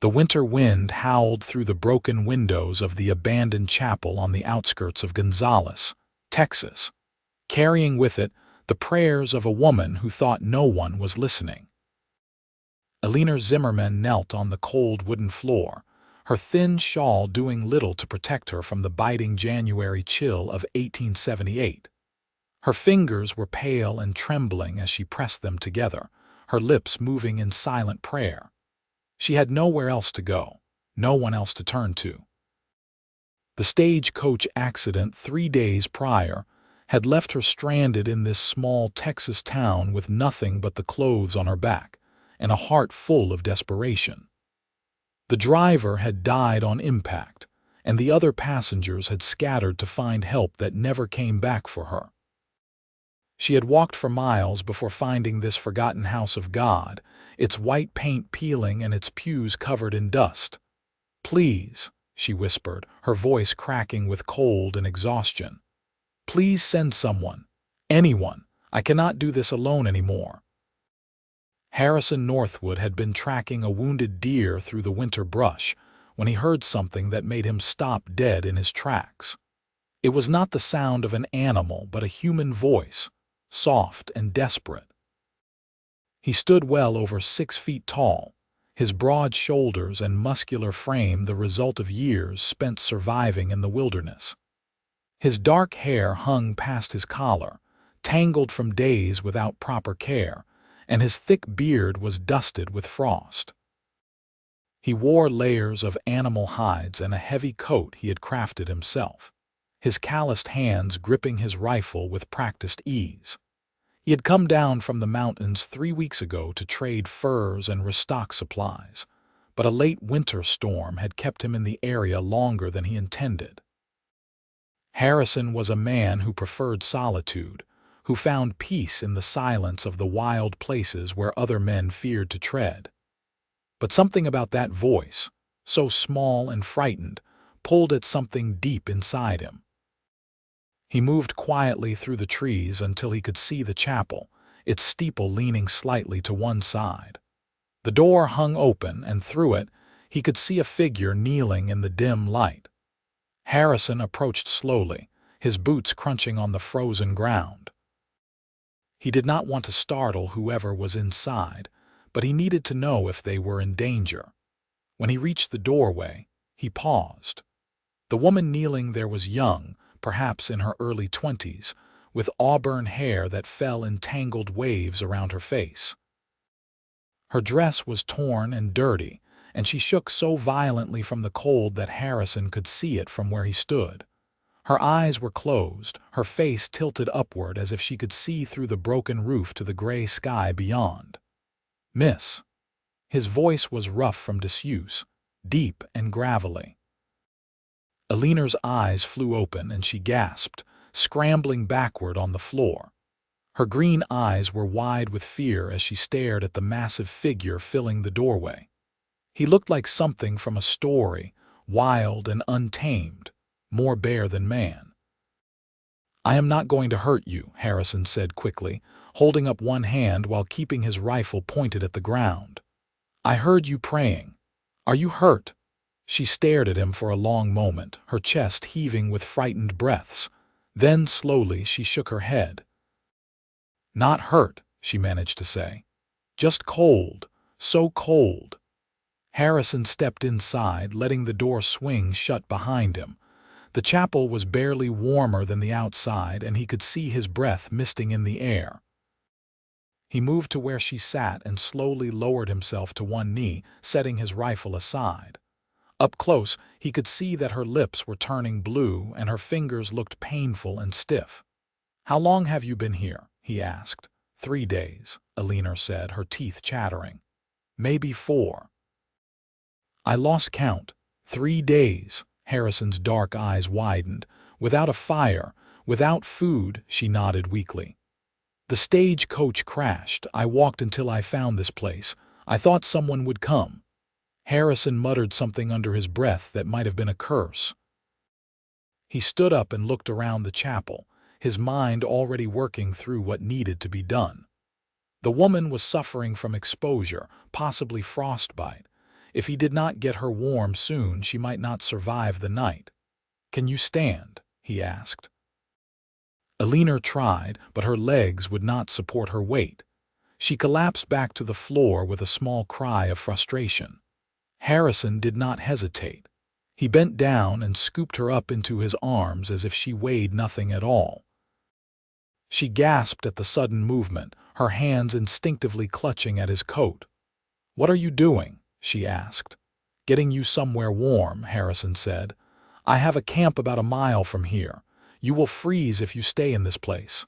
The winter wind howled through the broken windows of the abandoned chapel on the outskirts of Gonzales, Texas, carrying with it the prayers of a woman who thought no one was listening. Eleanor Zimmerman knelt on the cold wooden floor, her thin shawl doing little to protect her from the biting January chill of 1878. Her fingers were pale and trembling as she pressed them together, her lips moving in silent prayer. She had nowhere else to go, no one else to turn to. The stagecoach accident 3 days prior had left her stranded in this small Texas town with nothing but the clothes on her back and a heart full of desperation. The driver had died on impact, and the other passengers had scattered to find help that never came back for her. She had walked for miles before finding this forgotten house of God, its white paint peeling and its pews covered in dust. "Please," she whispered, her voice cracking with cold and exhaustion. "Please send someone. Anyone. I cannot do this alone anymore." Harrison Northwood had been tracking a wounded deer through the winter brush when he heard something that made him stop dead in his tracks. It was not the sound of an animal, but a human voice, soft and desperate. He stood well over 6 feet tall, his broad shoulders and muscular frame the result of years spent surviving in the wilderness. His dark hair hung past his collar, tangled from days without proper care, and his thick beard was dusted with frost. He wore layers of animal hides and a heavy coat he had crafted himself, his calloused hands gripping his rifle with practiced ease. He had come down from the mountains 3 weeks ago to trade furs and restock supplies, but a late winter storm had kept him in the area longer than he intended. Harrison was a man who preferred solitude, who found peace in the silence of the wild places where other men feared to tread. But something about that voice, so small and frightened, pulled at something deep inside him. He moved quietly through the trees until he could see the chapel, its steeple leaning slightly to one side. The door hung open, and through it he could see a figure kneeling in the dim light. Harrison approached slowly, his boots crunching on the frozen ground. He did not want to startle whoever was inside, but he needed to know if they were in danger. When he reached the doorway, he paused. The woman kneeling there was young, perhaps in her early 20s, with auburn hair that fell in tangled waves around her face. Her dress was torn and dirty, and she shook so violently from the cold that Harrison could see it from where he stood. Her eyes were closed, her face tilted upward as if she could see through the broken roof to the gray sky beyond. "Miss." His voice was rough from disuse, deep and gravelly. Eleanor's eyes flew open and she gasped, scrambling backward on the floor. Her green eyes were wide with fear as she stared at the massive figure filling the doorway. He looked like something from a story, wild and untamed, more bear than man. "I am not going to hurt you," Harrison said quickly, holding up one hand while keeping his rifle pointed at the ground. "I heard you praying. Are you hurt?" She stared at him for a long moment, her chest heaving with frightened breaths. Then slowly she shook her head. "Not hurt," she managed to say. "Just cold, so cold." Harrison stepped inside, letting the door swing shut behind him. The chapel was barely warmer than the outside, and he could see his breath misting in the air. He moved to where she sat and slowly lowered himself to one knee, setting his rifle aside. Up close, he could see that her lips were turning blue and her fingers looked painful and stiff. "How long have you been here?" he asked. "3 days," Eleanor said, her teeth chattering. "Maybe 4. "I lost count. 3 days." Harrison's dark eyes widened. "Without a fire, without food," she nodded weakly. "The stagecoach crashed. I walked until I found this place. I thought someone would come." Harrison muttered something under his breath that might have been a curse. He stood up and looked around the chapel, his mind already working through what needed to be done. The woman was suffering from exposure, possibly frostbite. If he did not get her warm soon, she might not survive the night. "Can you stand?" he asked. Eleanor tried, but her legs would not support her weight. She collapsed back to the floor with a small cry of frustration. Harrison did not hesitate. He bent down and scooped her up into his arms as if she weighed nothing at all. She gasped at the sudden movement, her hands instinctively clutching at his coat. "What are you doing?" she asked. "Getting you somewhere warm," Harrison said. "I have a camp about a mile from here. You will freeze if you stay in this place."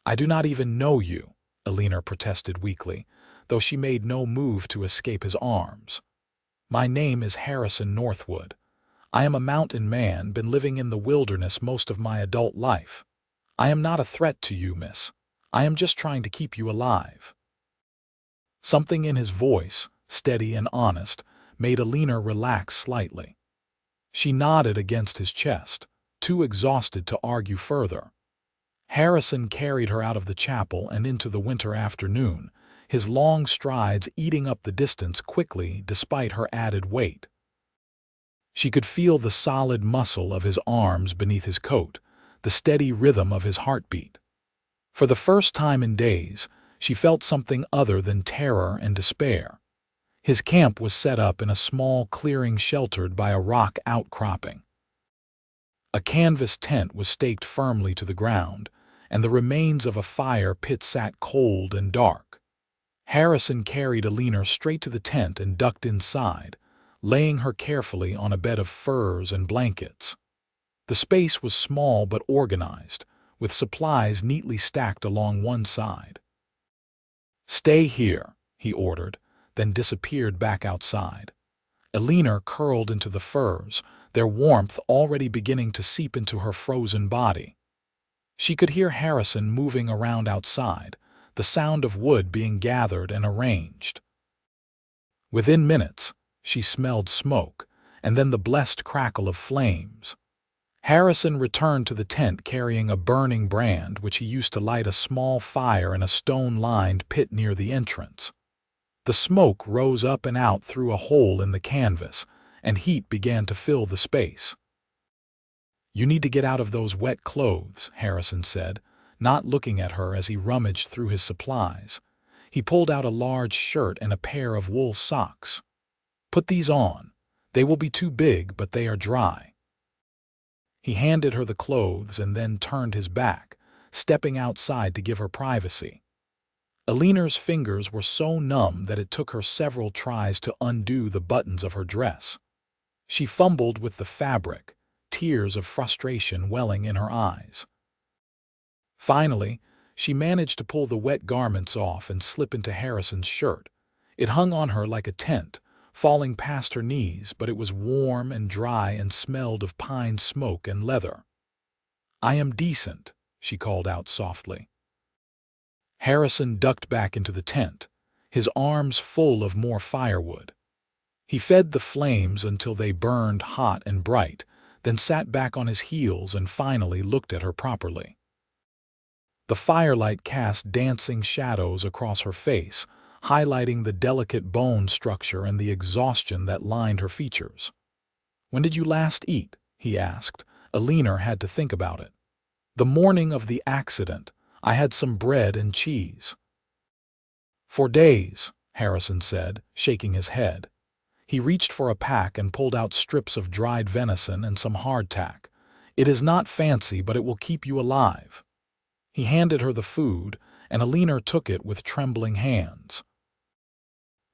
"I do not even know you," Eleanor protested weakly, though she made no move to escape his arms. "My name is Harrison Northwood. I am a mountain man, been living in the wilderness most of my adult life. I am not a threat to you, miss. I am just trying to keep you alive." Something in his voice, steady and honest, made Eleanor relax slightly. She nodded against his chest, too exhausted to argue further. Harrison carried her out of the chapel and into the winter afternoon, his long strides eating up the distance quickly despite her added weight. She could feel the solid muscle of his arms beneath his coat, the steady rhythm of his heartbeat. For the first time in days, she felt something other than terror and despair. His camp was set up in a small clearing sheltered by a rock outcropping. A canvas tent was staked firmly to the ground, and the remains of a fire pit sat cold and dark. Harrison carried Eleanor straight to the tent and ducked inside, laying her carefully on a bed of furs and blankets. The space was small but organized, with supplies neatly stacked along one side. "Stay here," he ordered, then disappeared back outside. Eleanor curled into the furs, their warmth already beginning to seep into her frozen body. She could hear Harrison moving around outside, the sound of wood being gathered and arranged. Within minutes, she smelled smoke, and then the blessed crackle of flames. Harrison returned to the tent carrying a burning brand which he used to light a small fire in a stone-lined pit near the entrance. The smoke rose up and out through a hole in the canvas, and heat began to fill the space. "You need to get out of those wet clothes," Harrison said, not looking at her as he rummaged through his supplies. He pulled out a large shirt and a pair of wool socks. "Put these on. They will be too big, but they are dry." He handed her the clothes and then turned his back, stepping outside to give her privacy. Eleanor's fingers were so numb that it took her several tries to undo the buttons of her dress. She fumbled with the fabric, tears of frustration welling in her eyes. Finally, she managed to pull the wet garments off and slip into Harrison's shirt. It hung on her like a tent, falling past her knees, but it was warm and dry and smelled of pine smoke and leather. "I am decent," she called out softly. Harrison ducked back into the tent, his arms full of more firewood. He fed the flames until they burned hot and bright, then sat back on his heels and finally looked at her properly. The firelight cast dancing shadows across her face, highlighting the delicate bone structure and the exhaustion that lined her features. "When did you last eat?" he asked. Eleanor had to think about it. "The morning of the accident. I had some bread and cheese." "For days," Harrison said, shaking his head. He reached for a pack and pulled out strips of dried venison and some hardtack. "It is not fancy, but it will keep you alive." He handed her the food, and Eleanor took it with trembling hands.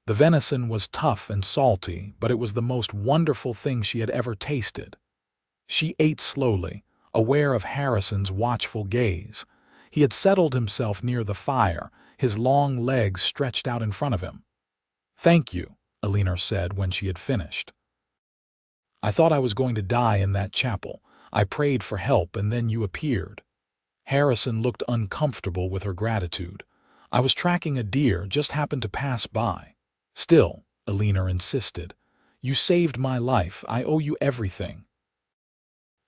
The venison was tough and salty, but it was the most wonderful thing she had ever tasted. She ate slowly, aware of Harrison's watchful gaze. He had settled himself near the fire, his long legs stretched out in front of him. "Thank you," Eleanor said when she had finished. "I thought I was going to die in that chapel. I prayed for help and then you appeared." Harrison looked uncomfortable with her gratitude. "I was tracking a deer, just happened to pass by." "Still," Eleanor insisted, "you saved my life. I owe you everything."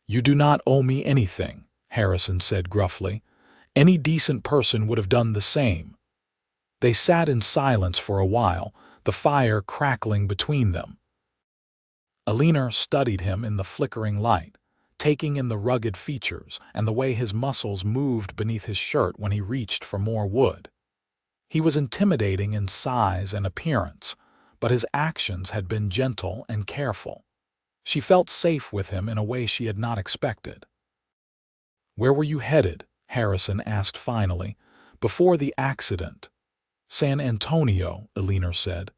"You do not owe me anything," Harrison said gruffly. "Any decent person would have done the same." They sat in silence for a while, the fire crackling between them. Eleanor studied him in the flickering light, taking in the rugged features and the way his muscles moved beneath his shirt when he reached for more wood. He was intimidating in size and appearance, but his actions had been gentle and careful. She felt safe with him in a way she had not expected. "Where were you headed?" Harrison asked finally. "Before the accident." "San Antonio," Eleanor said.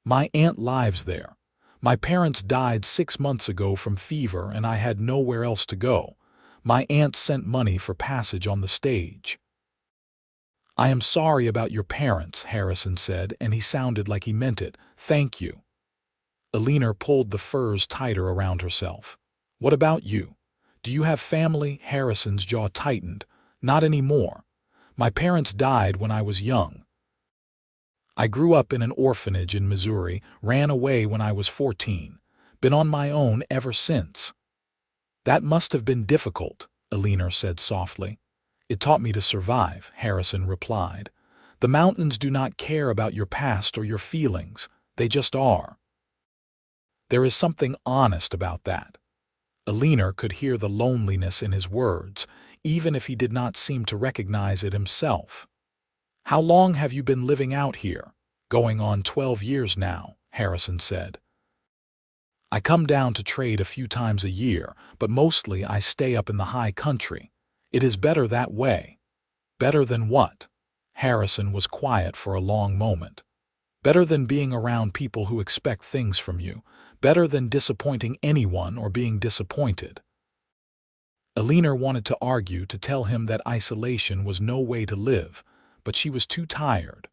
"My aunt lives there. My parents died 6 months ago from fever and I had nowhere else to go. My aunt sent money for passage on the stage." "I am sorry about your parents," Harrison said, and he sounded like he meant it. "Thank you." Eleanor pulled the furs tighter around herself. "What about you? Do you have family?" Harrison's jaw tightened. "Not anymore. My parents died when I was young. I grew up in an orphanage in Missouri, ran away when I was 14. Been on my own ever since." "That must have been difficult," Eleanor said softly. "It taught me to survive," Harrison replied. "The mountains do not care about your past or your feelings. They just are." There is something honest about that. Eleanor could hear the loneliness in his words, even if he did not seem to recognize it himself. "How long have you been living out here?" "Going on 12 years now," Harrison said. "I come down to trade a few times a year, but mostly I stay up in the high country. It is better that way." "Better than what?" Harrison was quiet for a long moment. "Better than being around people who expect things from you. Better than disappointing anyone or being disappointed." Eleanor wanted to argue to tell him that isolation was no way to live, but she was too tired.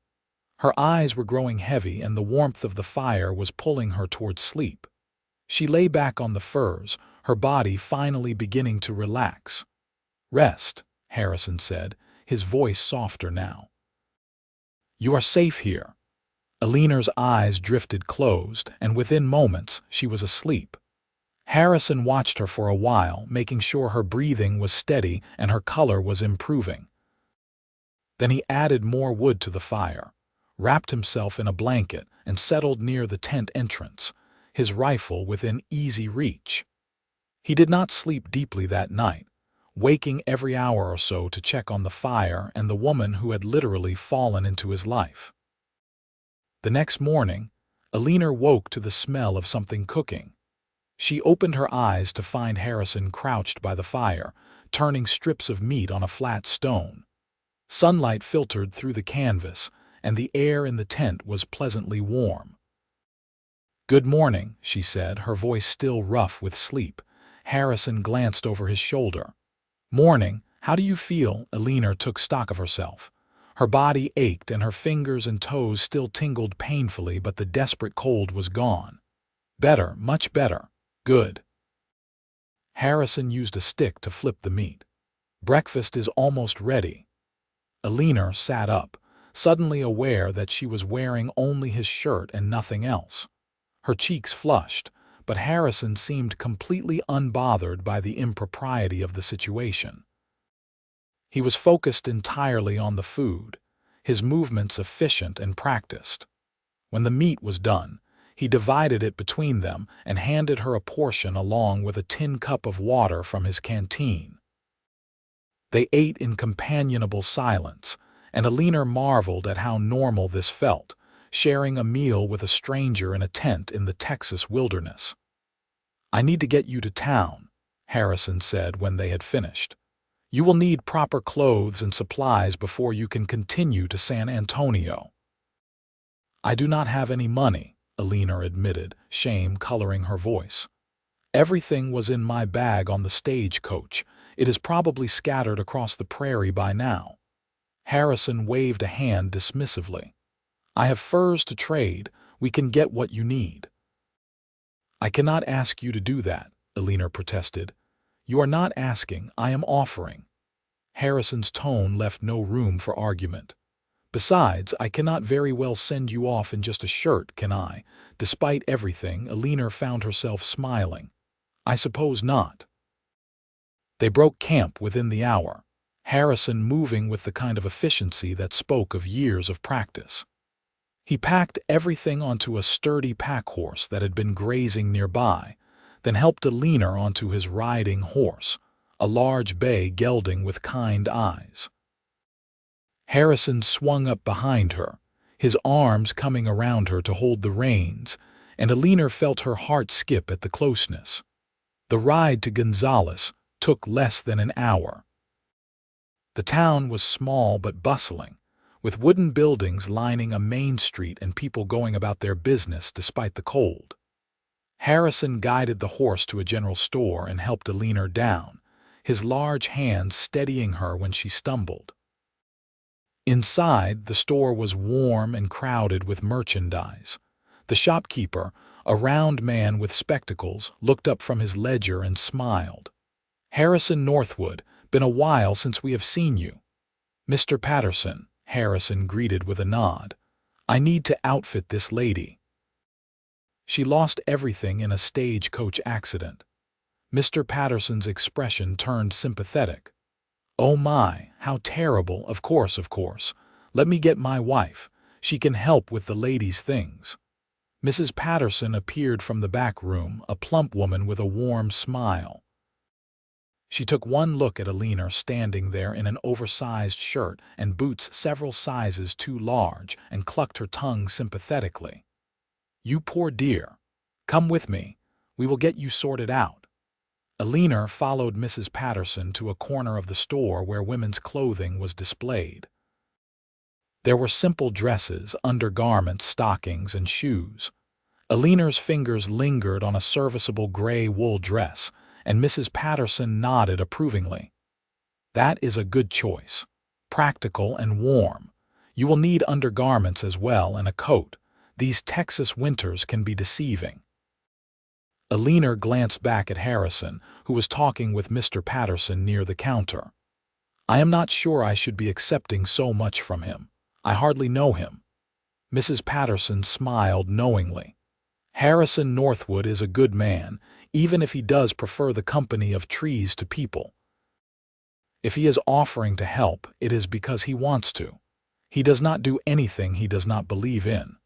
Her eyes were growing heavy and the warmth of the fire was pulling her toward sleep. She lay back on the furs, her body finally beginning to relax. "Rest," Harrison said, his voice softer now. "You are safe here." Eleanor's eyes drifted closed, and within moments she was asleep. Harrison watched her for a while, making sure her breathing was steady and her color was improving. Then he added more wood to the fire, wrapped himself in a blanket, and settled near the tent entrance, his rifle within easy reach. He did not sleep deeply that night, waking every hour or so to check on the fire and the woman who had literally fallen into his life. The next morning, Eleanor woke to the smell of something cooking. She opened her eyes to find Harrison crouched by the fire, turning strips of meat on a flat stone. Sunlight filtered through the canvas, and the air in the tent was pleasantly warm. "Good morning," she said, her voice still rough with sleep. Harrison glanced over his shoulder. "Morning. How do you feel?" Eleanor took stock of herself. Her body ached and her fingers and toes still tingled painfully, but the desperate cold was gone. "Better, much better. Good." Harrison used a stick to flip the meat. "Breakfast is almost ready." Eleanor sat up, suddenly aware that she was wearing only his shirt and nothing else. Her cheeks flushed, but Harrison seemed completely unbothered by the impropriety of the situation. He was focused entirely on the food, his movements efficient and practiced. When the meat was done, he divided it between them and handed her a portion along with a tin cup of water from his canteen. They ate in companionable silence, and Eleanor marveled at how normal this felt, sharing a meal with a stranger in a tent in the Texas wilderness. "I need to get you to town," Harrison said when they had finished. "You will need proper clothes and supplies before you can continue to San Antonio." "I do not have any money," Eleanor admitted, shame coloring her voice. "Everything was in my bag on the stagecoach. It is probably scattered across the prairie by now." Harrison waved a hand dismissively. "I have furs to trade. We can get what you need." "I cannot ask you to do that," Eleanor protested. "You are not asking, I am offering." Harrison's tone left no room for argument. "Besides, I cannot very well send you off in just a shirt, can I?" Despite everything, Eleanor found herself smiling. "I suppose not." They broke camp within the hour, Harrison moving with the kind of efficiency that spoke of years of practice. He packed everything onto a sturdy pack horse that had been grazing nearby, then helped Eleanor onto his riding horse, a large bay gelding with kind eyes. Harrison swung up behind her, his arms coming around her to hold the reins, and Eleanor felt her heart skip at the closeness. The ride to Gonzales took less than an hour. The town was small but bustling, with wooden buildings lining a main street and people going about their business despite the cold. Harrison guided the horse to a general store and helped Eleanor down, his large hands steadying her when she stumbled. Inside, the store was warm and crowded with merchandise. The shopkeeper, a round man with spectacles, looked up from his ledger and smiled. "Harrison Northwood, been a while since we have seen you." "Mr. Patterson," Harrison greeted with a nod. "I need to outfit this lady. She lost everything in a stagecoach accident." Mr. Patterson's expression turned sympathetic. "Oh my, how terrible, of course. Let me get my wife. She can help with the ladies' things." Mrs. Patterson appeared from the back room, a plump woman with a warm smile. She took one look at Eleanor standing there in an oversized shirt and boots several sizes too large and clucked her tongue sympathetically. "You poor dear. Come with me. We will get you sorted out." Eleanor followed Mrs. Patterson to a corner of the store where women's clothing was displayed. There were simple dresses, undergarments, stockings, and shoes. Eleanor's fingers lingered on a serviceable gray wool dress, and Mrs. Patterson nodded approvingly. "That is a good choice. Practical and warm. You will need undergarments as well and a coat. These Texas winters can be deceiving." Eleanor glanced back at Harrison, who was talking with Mr. Patterson near the counter. "I am not sure I should be accepting so much from him. I hardly know him." Mrs. Patterson smiled knowingly. "Harrison Northwood is a good man, even if he does prefer the company of trees to people. If he is offering to help, it is because he wants to. He does not do anything he does not believe in."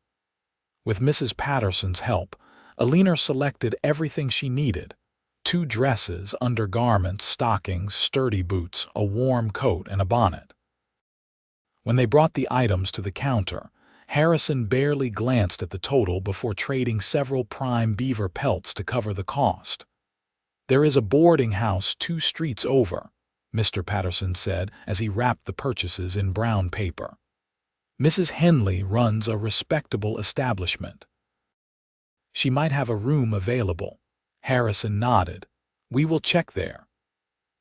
With Mrs. Patterson's help, Eleanor selected everything she needed: 2 dresses, undergarments, stockings, sturdy boots, a warm coat, and a bonnet. When they brought the items to the counter, Harrison barely glanced at the total before trading several prime beaver pelts to cover the cost. "There is a boarding house 2 streets over," Mr. Patterson said as he wrapped the purchases in brown paper. "Mrs. Henley runs a respectable establishment. She might have a room available." Harrison nodded. "We will check there."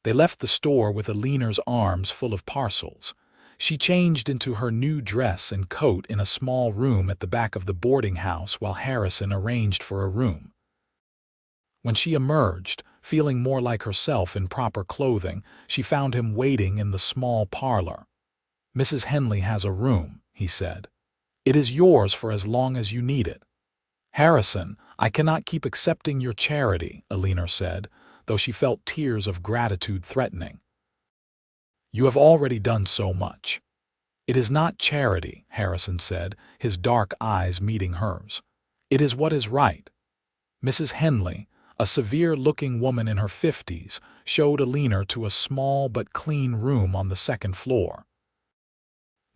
They left the store with Eleanor's arms full of parcels. She changed into her new dress and coat in a small room at the back of the boarding house while Harrison arranged for a room. When she emerged, feeling more like herself in proper clothing, she found him waiting in the small parlor. "Mrs. Henley has a room," he said. "It is yours for as long as you need it." "Harrison, I cannot keep accepting your charity," Eleanor said, though she felt tears of gratitude threatening. "You have already done so much." "It is not charity," Harrison said, his dark eyes meeting hers. "It is what is right." Mrs. Henley, a severe-looking woman in her 50s, showed Eleanor to a small but clean room on the second floor.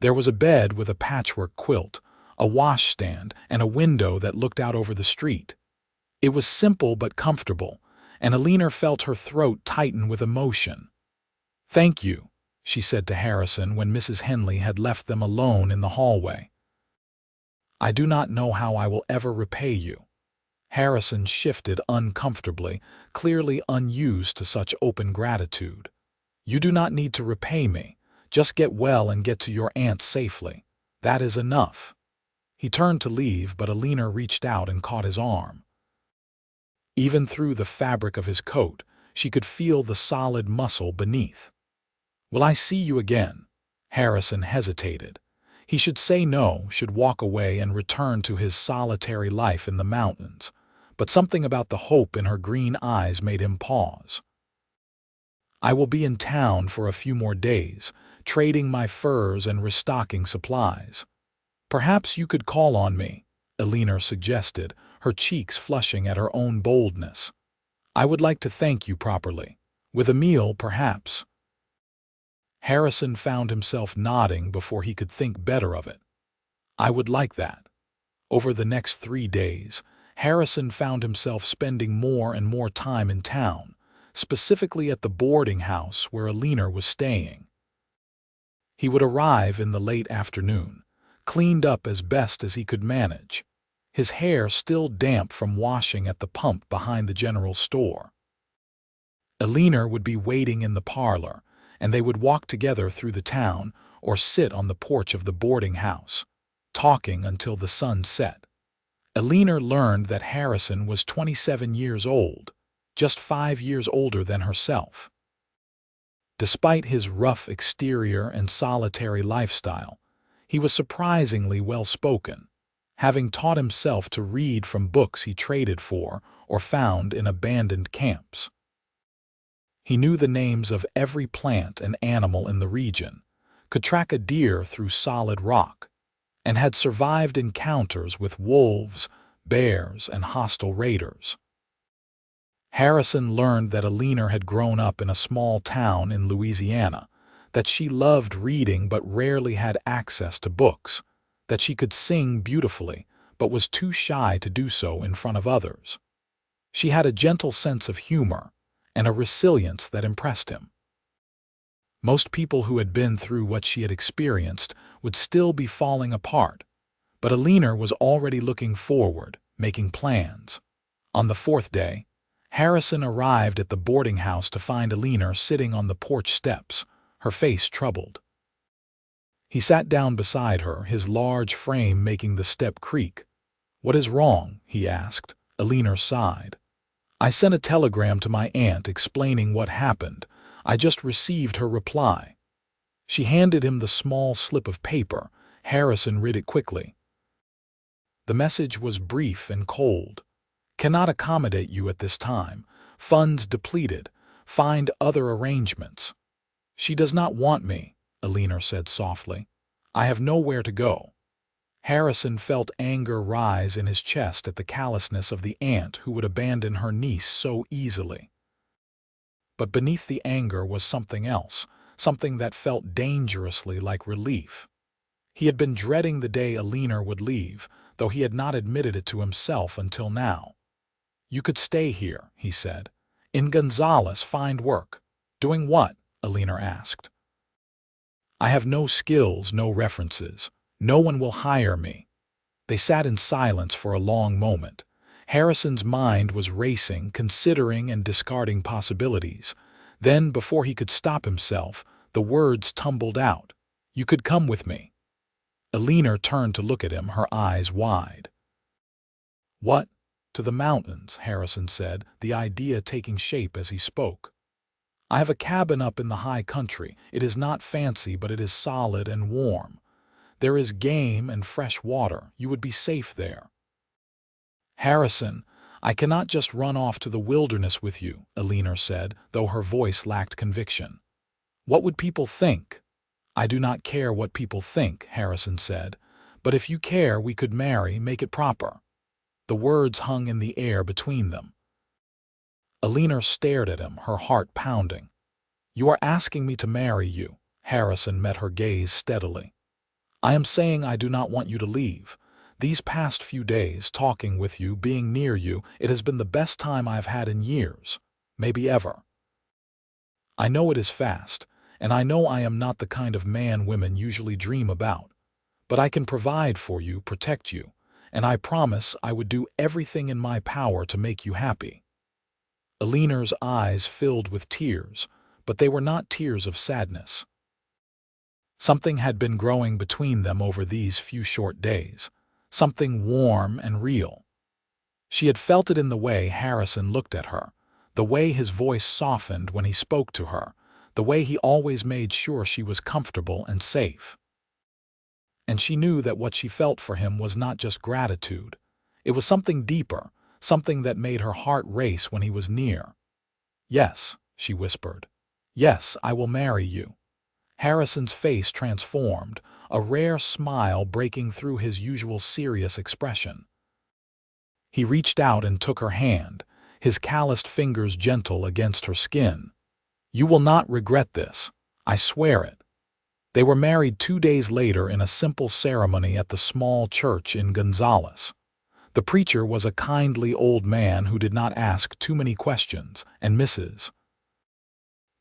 There was a bed with a patchwork quilt, a washstand, and a window that looked out over the street. It was simple but comfortable, and Eleanor felt her throat tighten with emotion. "Thank you," she said to Harrison when Mrs. Henley had left them alone in the hallway. "I do not know how I will ever repay you." Harrison shifted uncomfortably, clearly unused to such open gratitude. "You do not need to repay me. Just get well and get to your aunt safely. That is enough." He turned to leave, but Eleanor reached out and caught his arm. Even through the fabric of his coat, she could feel the solid muscle beneath. "Will I see you again?" Harrison hesitated. He should say no, should walk away and return to his solitary life in the mountains, but something about the hope in her green eyes made him pause. "I will be in town for a few more days, trading my furs and restocking supplies." Perhaps you could call on me, Eleanor suggested, her cheeks flushing at her own boldness. I would like to thank you properly. With a meal, perhaps. Harrison found himself nodding before he could think better of it. I would like that. Over the next 3 days, Harrison found himself spending more and more time in town, specifically at the boarding house where Eleanor was staying. He would arrive in the late afternoon, cleaned up as best as he could manage, his hair still damp from washing at the pump behind the general store. Eleanor would be waiting in the parlor, and they would walk together through the town or sit on the porch of the boarding house, talking until the sun set. Eleanor learned that Harrison was 27 years old, just 5 years older than herself. Despite his rough exterior and solitary lifestyle, he was surprisingly well-spoken, having taught himself to read from books he traded for or found in abandoned camps. He knew the names of every plant and animal in the region, could track a deer through solid rock, and had survived encounters with wolves, bears, and hostile raiders. Harrison learned that Eleanor had grown up in a small town in Louisiana, that she loved reading but rarely had access to books, that she could sing beautifully but was too shy to do so in front of others. She had a gentle sense of humor and a resilience that impressed him. Most people who had been through what she had experienced would still be falling apart, but Eleanor was already looking forward, making plans. On the 4th day, Harrison arrived at the boarding house to find Eleanor sitting on the porch steps, her face troubled. He sat down beside her, his large frame making the step creak. "What is wrong?" he asked. Eleanor sighed. "I sent a telegram to my aunt explaining what happened. I just received her reply." She handed him the small slip of paper. Harrison read it quickly. The message was brief and cold. "Cannot accommodate you at this time. Funds depleted. Find other arrangements." "She does not want me," Eleanor said softly. "I have nowhere to go." Harrison felt anger rise in his chest at the callousness of the aunt who would abandon her niece so easily. But beneath the anger was something else, something that felt dangerously like relief. He had been dreading the day Eleanor would leave, though he had not admitted it to himself until now. "You could stay here," he said. "In Gonzales, find work." "Doing what?" Eleanor asked. "I have no skills, no references. No one will hire me." They sat in silence for a long moment. Harrison's mind was racing, considering and discarding possibilities. Then, before he could stop himself, the words tumbled out. "You could come with me." Eleanor turned to look at him, her eyes wide. "What?" "To the mountains," Harrison said, the idea taking shape as he spoke. "I have a cabin up in the high country. It is not fancy, but it is solid and warm. There is game and fresh water. You would be safe there." "Harrison, I cannot just run off to the wilderness with you," Eleanor said, though her voice lacked conviction. "What would people think?" "I do not care what people think," Harrison said. "But if you care, we could marry, make it proper." The words hung in the air between them. Eleanor stared at him, her heart pounding. "You are asking me to marry you." Harrison met her gaze steadily. "I am saying I do not want you to leave. These past few days, talking with you, being near you, it has been the best time I have had in years, maybe ever. I know it is fast, and I know I am not the kind of man women usually dream about. But I can provide for you, protect you, and I promise I would do everything in my power to make you happy." Eleanor's eyes filled with tears, but they were not tears of sadness. Something had been growing between them over these few short days, something warm and real. She had felt it in the way Harrison looked at her, the way his voice softened when he spoke to her, the way he always made sure she was comfortable and safe. And she knew that what she felt for him was not just gratitude. It was something deeper, something that made her heart race when he was near. "Yes," she whispered. "Yes, I will marry you." Harrison's face transformed, a rare smile breaking through his usual serious expression. He reached out and took her hand, his calloused fingers gentle against her skin. "You will not regret this. I swear it." They were married 2 days later in a simple ceremony at the small church in Gonzales. The preacher was a kindly old man who did not ask too many questions, and Mrs.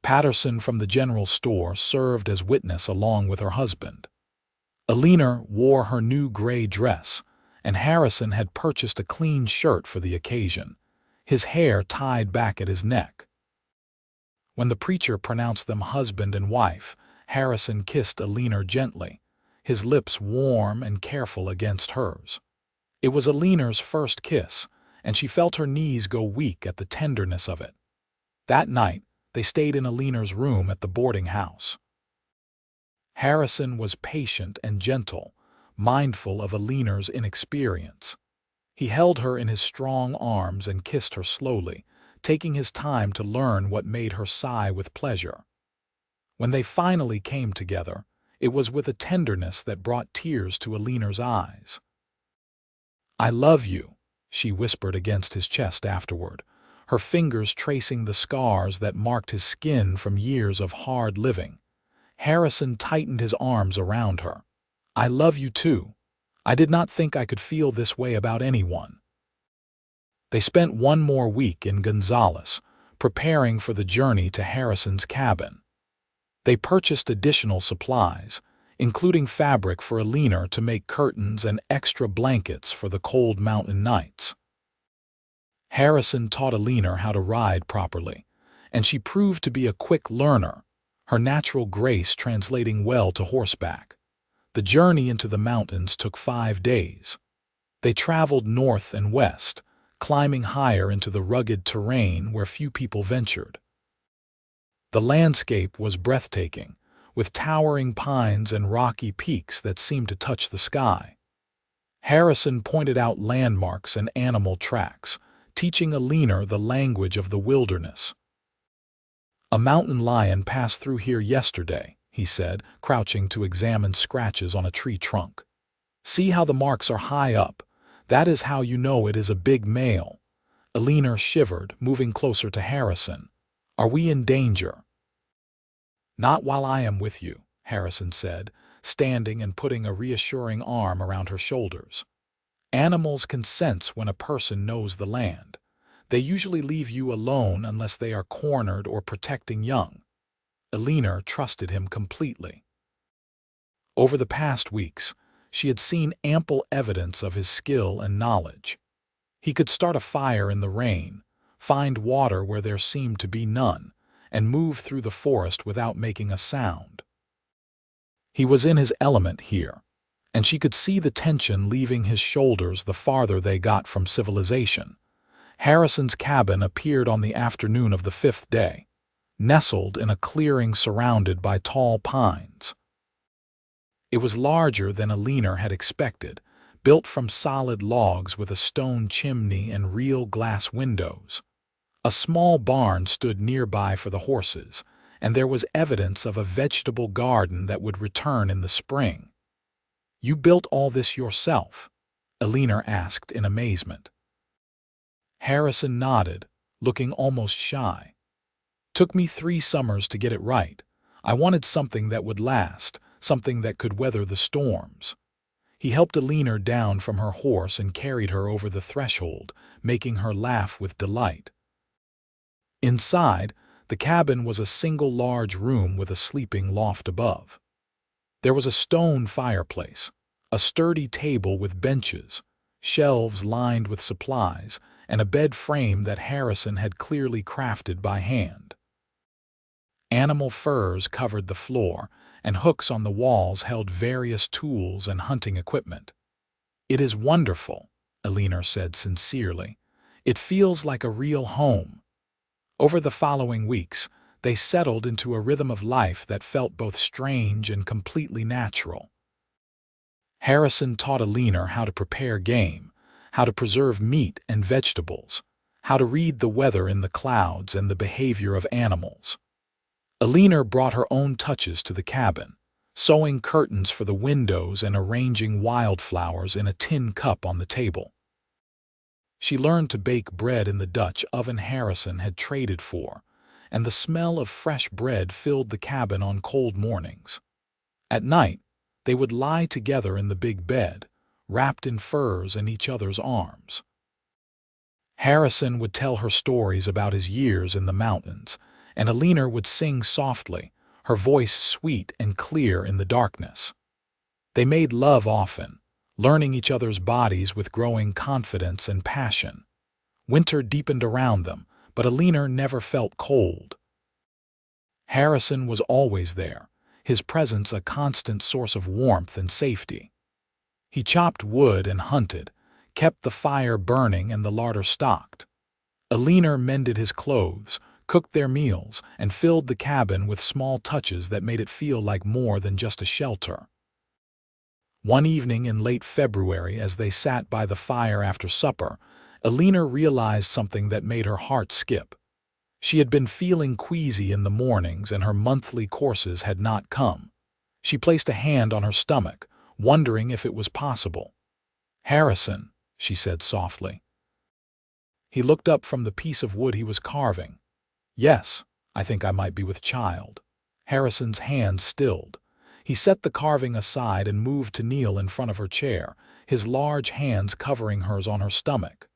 Patterson from the general store served as witness along with her husband. Eleanor wore her new gray dress, and Harrison had purchased a clean shirt for the occasion, his hair tied back at his neck. When the preacher pronounced them husband and wife, Harrison kissed Eleanor gently, his lips warm and careful against hers. It was Eleanor's first kiss, and she felt her knees go weak at the tenderness of it. That night, they stayed in Eleanor's room at the boarding house. Harrison was patient and gentle, mindful of Eleanor's inexperience. He held her in his strong arms and kissed her slowly, taking his time to learn what made her sigh with pleasure. When they finally came together, it was with a tenderness that brought tears to Eleanor's eyes. "I love you," she whispered against his chest afterward, her fingers tracing the scars that marked his skin from years of hard living. Harrison tightened his arms around her. "I love you too. I did not think I could feel this way about anyone." They spent one more week in Gonzales, preparing for the journey to Harrison's cabin. They purchased additional supplies, including fabric for Eleanor to make curtains and extra blankets for the cold mountain nights. Harrison taught Eleanor how to ride properly, and she proved to be a quick learner, her natural grace translating well to horseback. The journey into the mountains took 5 days. They traveled north and west, climbing higher into the rugged terrain where few people ventured. The landscape was breathtaking, with towering pines and rocky peaks that seemed to touch the sky. Harrison pointed out landmarks and animal tracks, teaching Eleanor the language of the wilderness. "A mountain lion passed through here yesterday," he said, crouching to examine scratches on a tree trunk. "See how the marks are high up? That is how you know it is a big male." Eleanor shivered, moving closer to Harrison. "Are we in danger?" "Not while I am with you," Harrison said, standing and putting a reassuring arm around her shoulders. "Animals can sense when a person knows the land. They usually leave you alone unless they are cornered or protecting young." Eleanor trusted him completely. Over the past weeks, she had seen ample evidence of his skill and knowledge. He could start a fire in the rain, find water where there seemed to be none, and move through the forest without making a sound. He was in his element here, and she could see the tension leaving his shoulders the farther they got from civilization. Harrison's cabin appeared on the afternoon of the 5th day, nestled in a clearing surrounded by tall pines. It was larger than Eleanor had expected, built from solid logs with a stone chimney and real glass windows. A small barn stood nearby for the horses, and there was evidence of a vegetable garden that would return in the spring. "You built all this yourself?" Eleanor asked in amazement. Harrison nodded, looking almost shy. "Took me 3 summers to get it right. I wanted something that would last, something that could weather the storms." He helped Eleanor down from her horse and carried her over the threshold, making her laugh with delight. Inside, the cabin was a single large room with a sleeping loft above. There was a stone fireplace, a sturdy table with benches, shelves lined with supplies, and a bed frame that Harrison had clearly crafted by hand. Animal furs covered the floor, and hooks on the walls held various tools and hunting equipment. "It is wonderful," Eleanor said sincerely. "It feels like a real home." Over the following weeks, they settled into a rhythm of life that felt both strange and completely natural. Harrison taught Eleanor how to prepare game, how to preserve meat and vegetables, how to read the weather in the clouds and the behavior of animals. Eleanor brought her own touches to the cabin, sewing curtains for the windows and arranging wildflowers in a tin cup on the table. She learned to bake bread in the Dutch oven Harrison had traded for, and the smell of fresh bread filled the cabin on cold mornings. At night, they would lie together in the big bed, wrapped in furs in each other's arms. Harrison would tell her stories about his years in the mountains, and Eleanor would sing softly, her voice sweet and clear in the darkness. They made love often, learning each other's bodies with growing confidence and passion. Winter deepened around them, but Eleanor never felt cold. Harrison was always there, his presence a constant source of warmth and safety. He chopped wood and hunted, kept the fire burning and the larder stocked. Eleanor mended his clothes, cooked their meals, and filled the cabin with small touches that made it feel like more than just a shelter. One evening in late February, as they sat by the fire after supper, Eleanor realized something that made her heart skip. She had been feeling queasy in the mornings and her monthly courses had not come. She placed a hand on her stomach, wondering if it was possible. "Harrison," she said softly. He looked up from the piece of wood he was carving. "Yes, I think I might be with child." Harrison's hand stilled. He set the carving aside and moved to kneel in front of her chair, his large hands covering hers on her stomach.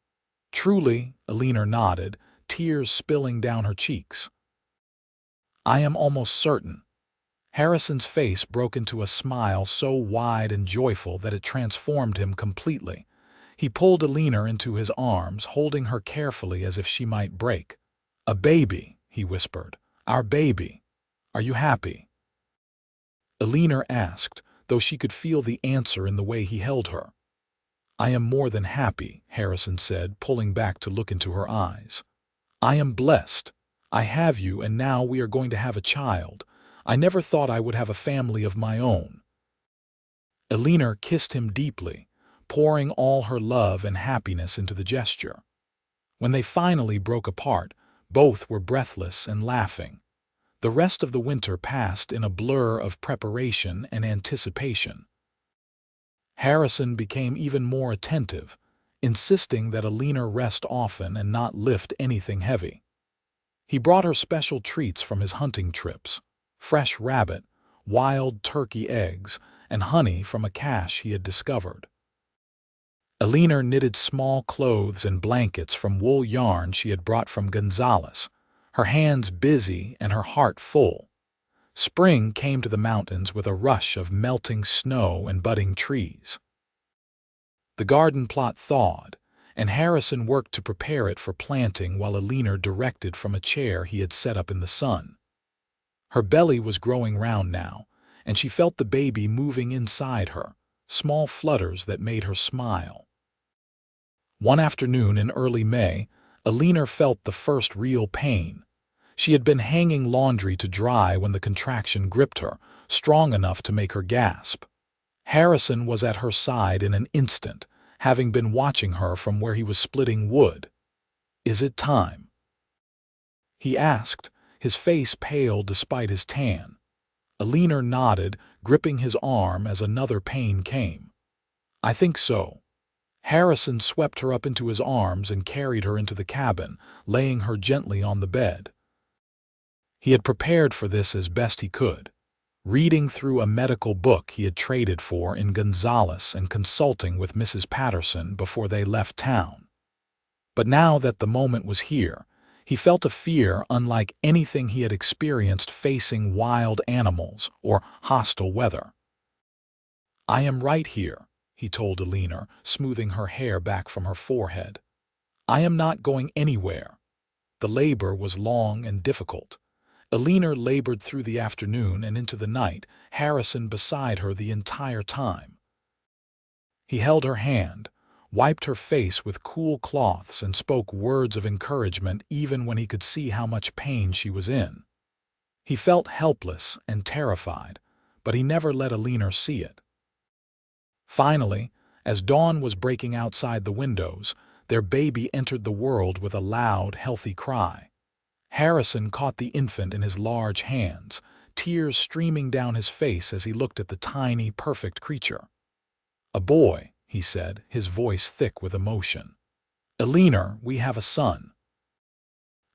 "Truly," Eleanor nodded, tears spilling down her cheeks. "I am almost certain." Harrison's face broke into a smile so wide and joyful that it transformed him completely. He pulled Eleanor into his arms, holding her carefully as if she might break. "A baby," he whispered. "Our baby. Are you happy?" Eleanor asked, though she could feel the answer in the way he held her. "I am more than happy," Harrison said, pulling back to look into her eyes. "I am blessed. I have you, and now we are going to have a child. I never thought I would have a family of my own." Eleanor kissed him deeply, pouring all her love and happiness into the gesture. When they finally broke apart, both were breathless and laughing. The rest of the winter passed in a blur of preparation and anticipation. Harrison became even more attentive, insisting that Eleanor rest often and not lift anything heavy. He brought her special treats from his hunting trips: fresh rabbit, wild turkey eggs, and honey from a cache he had discovered. Eleanor knitted small clothes and blankets from wool yarn she had brought from Gonzales, her hands busy and her heart full. Spring came to the mountains with a rush of melting snow and budding trees. The garden plot thawed, and Harrison worked to prepare it for planting while Eleanor directed from a chair he had set up in the sun. Her belly was growing round now, and she felt the baby moving inside her, small flutters that made her smile. One afternoon in early May, Eleanor felt the first real pain. She had been hanging laundry to dry when the contraction gripped her, strong enough to make her gasp. Harrison was at her side in an instant, having been watching her from where he was splitting wood. "Is it time?" he asked, his face pale despite his tan. Eleanor nodded, gripping his arm as another pain came. "I think so." Harrison swept her up into his arms and carried her into the cabin, laying her gently on the bed. He had prepared for this as best he could, reading through a medical book he had traded for in Gonzales and consulting with Mrs. Patterson before they left town. But now that the moment was here, he felt a fear unlike anything he had experienced facing wild animals or hostile weather. "I am right here," he told Eleanor, smoothing her hair back from her forehead. "I am not going anywhere." The labor was long and difficult. Eleanor labored through the afternoon and into the night, Harrison beside her the entire time. He held her hand, wiped her face with cool cloths, and spoke words of encouragement even when he could see how much pain she was in. He felt helpless and terrified, but he never let Eleanor see it. Finally, as dawn was breaking outside the windows, their baby entered the world with a loud, healthy cry. Harrison caught the infant in his large hands, tears streaming down his face as he looked at the tiny, perfect creature. "A boy," he said, his voice thick with emotion. "Eleanor, we have a son."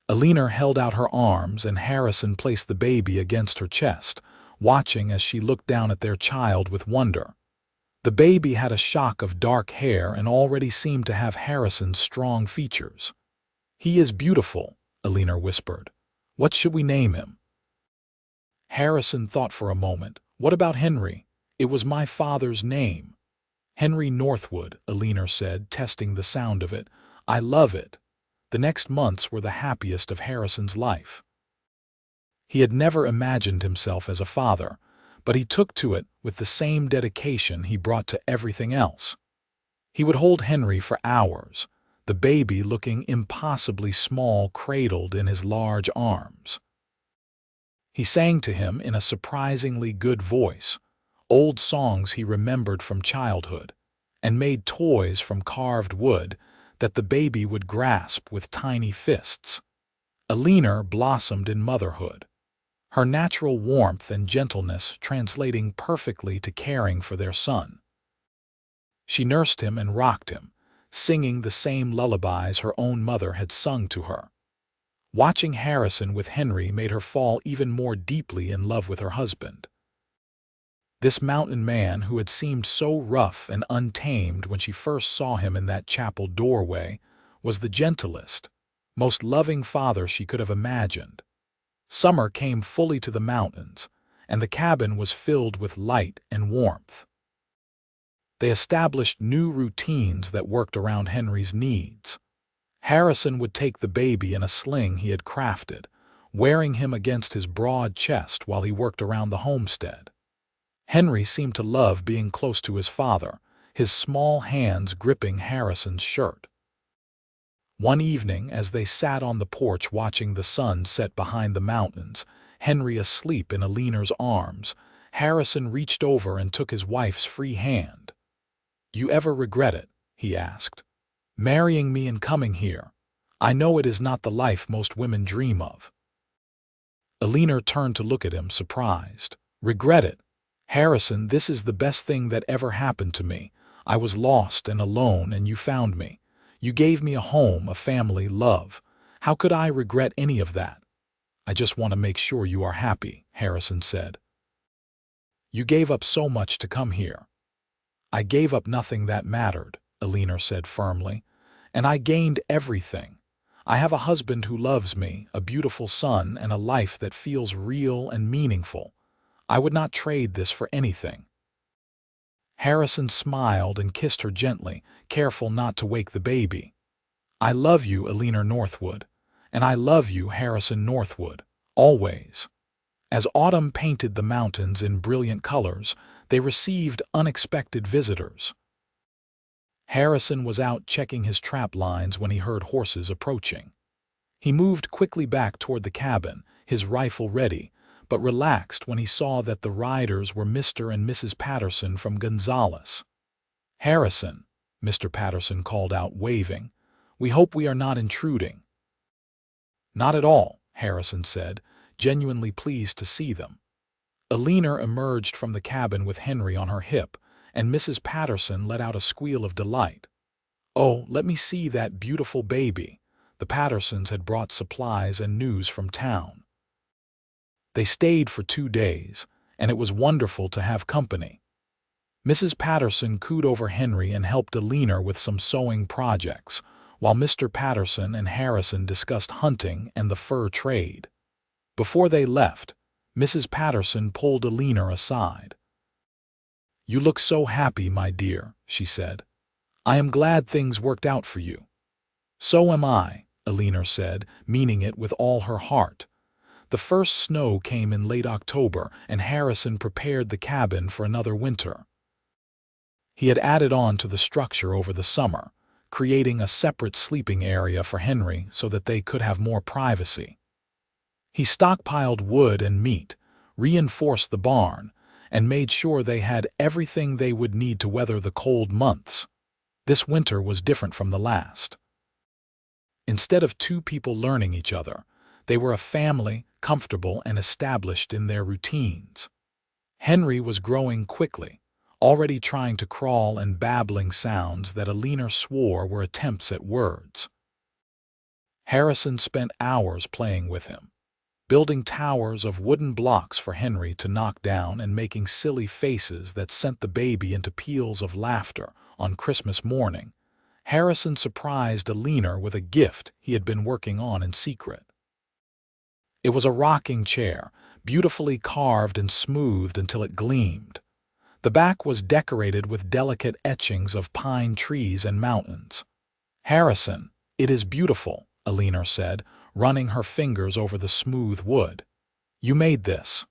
Eleanor held out her arms, and Harrison placed the baby against her chest, watching as she looked down at their child with wonder. The baby had a shock of dark hair and already seemed to have Harrison's strong features. "He is beautiful," Eleanor whispered. "What should we name him?" Harrison thought for a moment. "What about Henry? It was my father's name." "Henry Northwood," Eleanor said, testing the sound of it. "I love it." The next months were the happiest of Harrison's life. He had never imagined himself as a father, but he took to it with the same dedication he brought to everything else. He would hold Henry for hours, the baby looking impossibly small cradled in his large arms. He sang to him in a surprisingly good voice, old songs he remembered from childhood, and made toys from carved wood that the baby would grasp with tiny fists. Eleanor blossomed in motherhood, her natural warmth and gentleness translating perfectly to caring for their son. She nursed him and rocked him, singing the same lullabies her own mother had sung to her. Watching Harrison with Henry made her fall even more deeply in love with her husband. This mountain man, who had seemed so rough and untamed when she first saw him in that chapel doorway, was the gentlest, most loving father she could have imagined. Summer came fully to the mountains, and the cabin was filled with light and warmth. They established new routines that worked around Henry's needs. Harrison would take the baby in a sling he had crafted, wearing him against his broad chest while he worked around the homestead. Henry seemed to love being close to his father, his small hands gripping Harrison's shirt. One evening, as they sat on the porch watching the sun set behind the mountains, Henry asleep in Eleanor's arms, Harrison reached over and took his wife's free hand. "You ever regret it?" he asked. "Marrying me and coming here. I know it is not the life most women dream of." Eleanor turned to look at him, surprised. "Regret it? Harrison, this is the best thing that ever happened to me. I was lost and alone, and you found me. You gave me a home, a family, love. How could I regret any of that?" "I just want to make sure you are happy," Harrison said. "You gave up so much to come here." "I gave up nothing that mattered," Eleanor said firmly, "and I gained everything. I have a husband who loves me, a beautiful son, and a life that feels real and meaningful. I would not trade this for anything." Harrison smiled and kissed her gently, careful not to wake the baby. "I love you, Eleanor Northwood, and I love you, Harrison Northwood, always." As autumn painted the mountains in brilliant colors, they received unexpected visitors. Harrison was out checking his trap lines when he heard horses approaching. He moved quickly back toward the cabin, his rifle ready, but relaxed when he saw that the riders were Mr. and Mrs. Patterson from Gonzales. "Harrison," Mr. Patterson called out, waving, "we hope we are not intruding." "Not at all," Harrison said, genuinely pleased to see them. Eleanor emerged from the cabin with Henry on her hip, and Mrs. Patterson let out a squeal of delight. "Oh, let me see that beautiful baby." The Pattersons had brought supplies and news from town. They stayed for 2 days, and it was wonderful to have company. Mrs. Patterson cooed over Henry and helped Eleanor with some sewing projects, while Mr. Patterson and Harrison discussed hunting and the fur trade. Before they left, Mrs. Patterson pulled Eleanor aside. "You look so happy, my dear," she said. "I am glad things worked out for you." "So am I," Eleanor said, meaning it with all her heart. The first snow came in late October, and Harrison prepared the cabin for another winter. He had added on to the structure over the summer, creating a separate sleeping area for Henry so that they could have more privacy. He stockpiled wood and meat, reinforced the barn, and made sure they had everything they would need to weather the cold months. This winter was different from the last. Instead of 2 people learning each other, they were a family, comfortable and established in their routines. Henry was growing quickly, already trying to crawl and babbling sounds that Eleanor swore were attempts at words. Harrison spent hours playing with him, building towers of wooden blocks for Henry to knock down and making silly faces that sent the baby into peals of laughter. On Christmas morning, Harrison surprised Eleanor with a gift he had been working on in secret. It was a rocking chair, beautifully carved and smoothed until it gleamed. The back was decorated with delicate etchings of pine trees and mountains. "Harrison, it is beautiful," Eleanor said, running her fingers over the smooth wood. "You made this."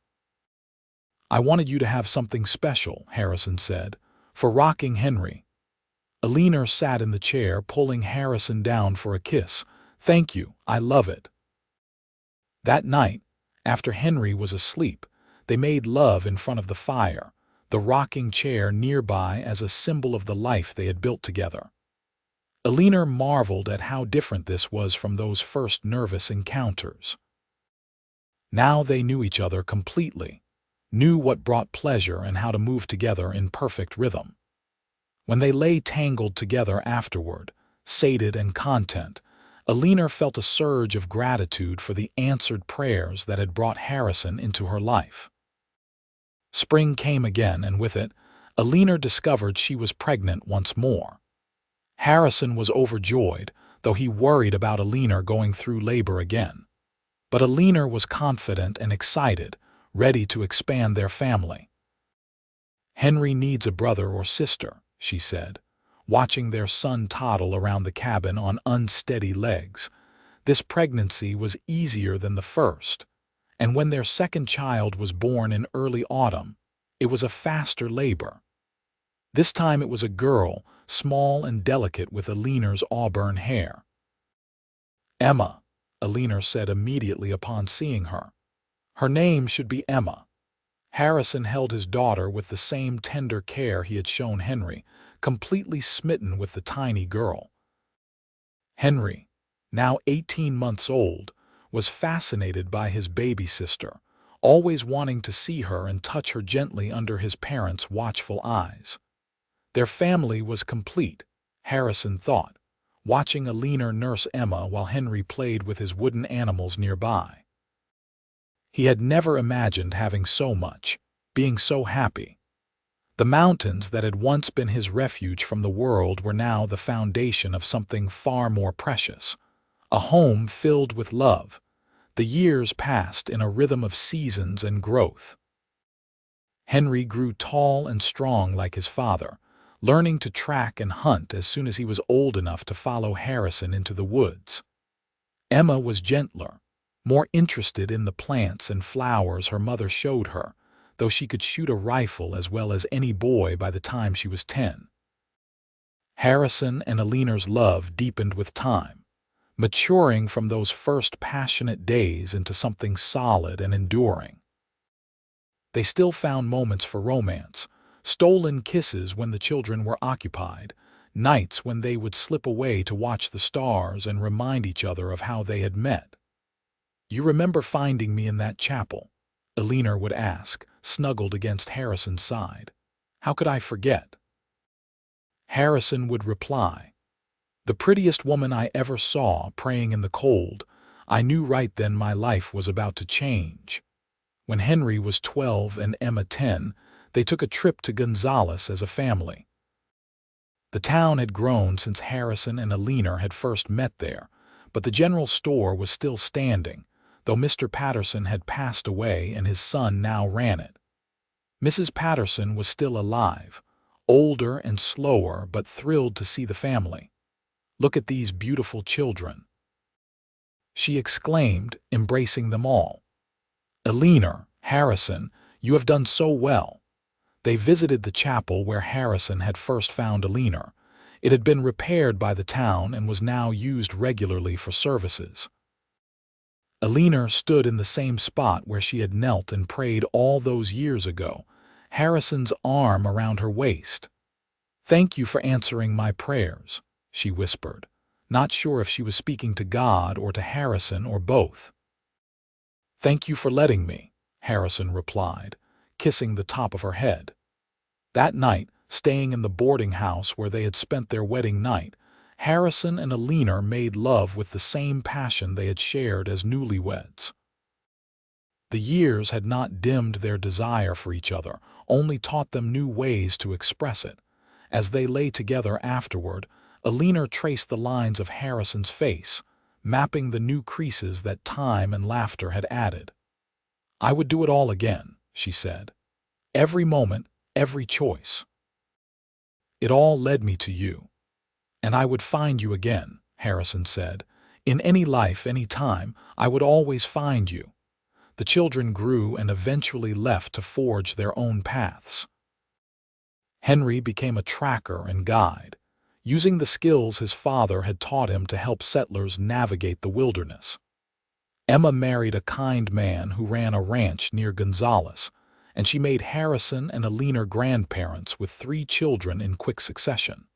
"I wanted you to have something special," Harrison said, "for rocking Henry." Eleanor sat in the chair, pulling Harrison down for a kiss. "Thank you, I love it." That night, after Henry was asleep, they made love in front of the fire, the rocking chair nearby as a symbol of the life they had built together. Eleanor marveled at how different this was from those first nervous encounters. Now they knew each other completely, knew what brought pleasure and how to move together in perfect rhythm. When they lay tangled together afterward, sated and content, Eleanor felt a surge of gratitude for the answered prayers that had brought Harrison into her life. Spring came again, and with it, Eleanor discovered she was pregnant once more. Harrison was overjoyed, though he worried about Eleanor going through labor again. But Eleanor was confident and excited, ready to expand their family. "Henry needs a brother or sister," she said, watching their son toddle around the cabin on unsteady legs. This pregnancy was easier than the first, and when their second child was born in early autumn, it was a faster labor. This time it was a girl, small and delicate with Eleanor's auburn hair. "Emma," Eleanor said immediately upon seeing her. "Her name should be Emma." Harrison held his daughter with the same tender care he had shown Henry, completely smitten with the tiny girl. Henry, now 18 months old, was fascinated by his baby sister, always wanting to see her and touch her gently under his parents' watchful eyes. Their family was complete, Harrison thought, watching Eleanor nurse Emma while Henry played with his wooden animals nearby. He had never imagined having so much, being so happy. The mountains that had once been his refuge from the world were now the foundation of something far more precious, a home filled with love. The years passed in a rhythm of seasons and growth. Henry grew tall and strong like his father, learning to track and hunt as soon as he was old enough to follow Harrison into the woods. Emma was gentler, more interested in the plants and flowers her mother showed her, though she could shoot a rifle as well as any boy by the time she was 10. Harrison and Eleanor's love deepened with time, maturing from those first passionate days into something solid and enduring. They still found moments for romance, stolen kisses when the children were occupied, nights when they would slip away to watch the stars and remind each other of how they had met. "You remember finding me in that chapel?" Eleanor would ask, snuggled against Harrison's side. "How could I forget?" Harrison would reply, "The prettiest woman I ever saw praying in the cold. I knew right then my life was about to change." When Henry was 12 and Emma 10, they took a trip to Gonzales as a family. The town had grown since Harrison and Eleanor had first met there, but the general store was still standing, though Mr. Patterson had passed away and his son now ran it. Mrs. Patterson was still alive, older and slower but thrilled to see the family. "Look at these beautiful children," she exclaimed, embracing them all. "Eleanor, Harrison, you have done so well." They visited the chapel where Harrison had first found Eleanor. It had been repaired by the town and was now used regularly for services. Eleanor stood in the same spot where she had knelt and prayed all those years ago, Harrison's arm around her waist. "Thank you for answering my prayers," she whispered, not sure if she was speaking to God or to Harrison or both. "Thank you for letting me," Harrison replied, kissing the top of her head. That night, staying in the boarding house where they had spent their wedding night, Harrison and Eleanor made love with the same passion they had shared as newlyweds. The years had not dimmed their desire for each other, only taught them new ways to express it. As they lay together afterward, Eleanor traced the lines of Harrison's face, mapping the new creases that time and laughter had added. "I would do it all again," she said. "Every moment, every choice. It all led me to you. And I would find you again," Harrison said. "In any life, any time, I would always find you." The children grew and eventually left to forge their own paths. Henry became a tracker and guide, using the skills his father had taught him to help settlers navigate the wilderness. Emma married a kind man who ran a ranch near Gonzales, and she made Harrison and Eleanor grandparents with 3 children in quick succession.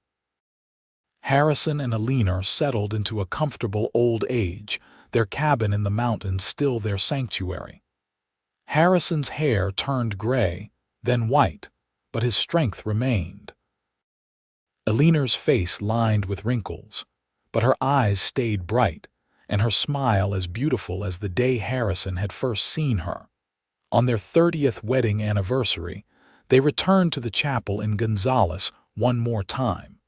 Harrison and Eleanor settled into a comfortable old age, their cabin in the mountains still their sanctuary. Harrison's hair turned gray, then white, but his strength remained. Eleanor's face lined with wrinkles, but her eyes stayed bright, and her smile as beautiful as the day Harrison had first seen her. On their 30th wedding anniversary, they returned to the chapel in Gonzales one more time.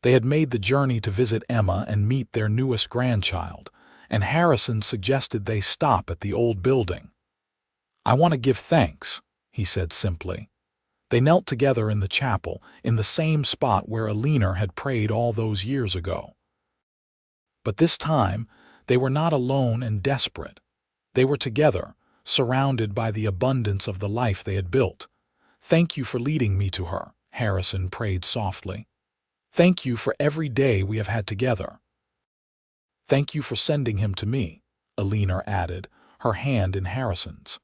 They had made the journey to visit Emma and meet their newest grandchild, and Harrison suggested they stop at the old building. "I want to give thanks," he said simply. They knelt together in the chapel, in the same spot where Eleanor had prayed all those years ago. But this time, they were not alone and desperate. They were together, surrounded by the abundance of the life they had built. "Thank you for leading me to her," Harrison prayed softly. "Thank you for every day we have had together." "Thank you for sending him to me," Eleanor added, her hand in Harrison's.